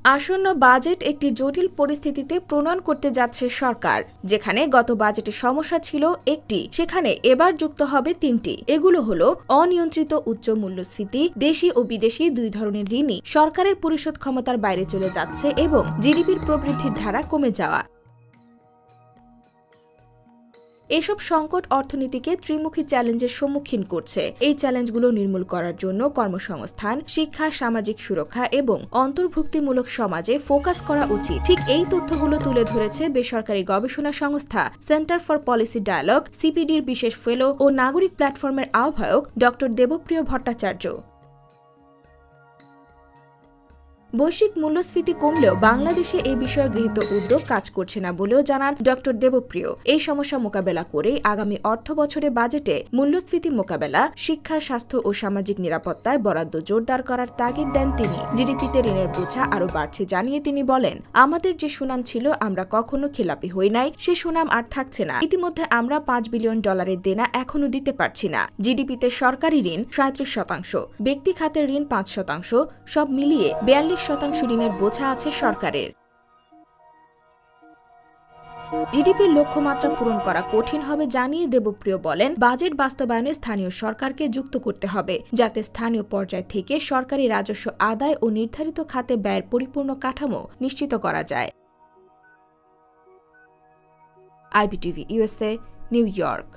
আসন্ন বাজেট একটি জটিল পরিস্থিতিতে প্রণয়ন করতে যাচ্ছে সরকার, যেখানে গত বাজেটে সমস্যা ছিল একটি, সেখানে এবার যুক্ত হবে তিনটি। এগুলো হলো অনিয়ন্ত্রিত উচ্চ মূল্যস্ফীতি, দেশি ও বিদেশি দুই ধরনের ঋণই সরকারের পরিশোধ ক্ষমতার বাইরে চলে যাচ্ছে এবং জিডিপির প্রবৃদ্ধির ধারা কমে যাওয়া। এসব সংকট অর্থনীতিকে ত্রিমুখী চ্যালেঞ্জের সম্মুখীন করছে। এই চ্যালেঞ্জগুলো নির্মূল করার জন্য কর্মসংস্থান, শিক্ষা, সামাজিক সুরক্ষা এবং অন্তর্ভুক্তিমূলক সমাজে ফোকাস করা উচিত। ঠিক এই তথ্যগুলো তুলে ধরেছে বেসরকারি গবেষণা সংস্থা সেন্টার ফর পলিসি ডায়ালগ সিপিডির বিশেষ ফেলো ও নাগরিক প্ল্যাটফর্মের আহ্বায়ক ড দেবপ্রিয় ভট্টাচার্য। বৈশ্বিক মূল্যস্ফীতি কমলেও বাংলাদেশে এই বিষয়ে গৃহীত উদ্যোগ কাজ করছে না বলেও জানান ড দেবপ্রিয়। এই সমস্যা মোকাবেলা করে আগামী অর্থবছরে বাজেটে মূল্যস্ফীতি মোকাবেলা, শিক্ষা, স্বাস্থ্য ও সামাজিক নিরাপত্তায় বরাদ্দ জোরদার করার তাগিদ দেন তিনি। জিডিপিতে ঋণের বোঝা আরও বাড়ছে জানিয়ে তিনি বলেন, আমাদের যে সুনাম ছিল আমরা কখনো খেলাপি হই নাই, সে সুনাম আর থাকছে না। ইতিমধ্যে আমরা $5 বিলিয়ন দেনা এখনো দিতে পারছি না। জিডিপিতে সরকারি ঋণ 37%, ব্যক্তি খাতের ঋণ 5%, সব মিলিয়ে 42% ঋণের বোঝা আছে সরকারের। জিডিপির লক্ষ্যমাত্রা পূরণ করা কঠিন হবে জানিয়ে দেবপ্রিয় বলেন, বাজেট বাস্তবায়নে স্থানীয় সরকারকে যুক্ত করতে হবে, যাতে স্থানীয় পর্যায় থেকে সরকারি রাজস্ব আদায় ও নির্ধারিত খাতে ব্যয়ের পরিপূর্ণ কাঠামো নিশ্চিত করা যায়। IBTV USA, new York.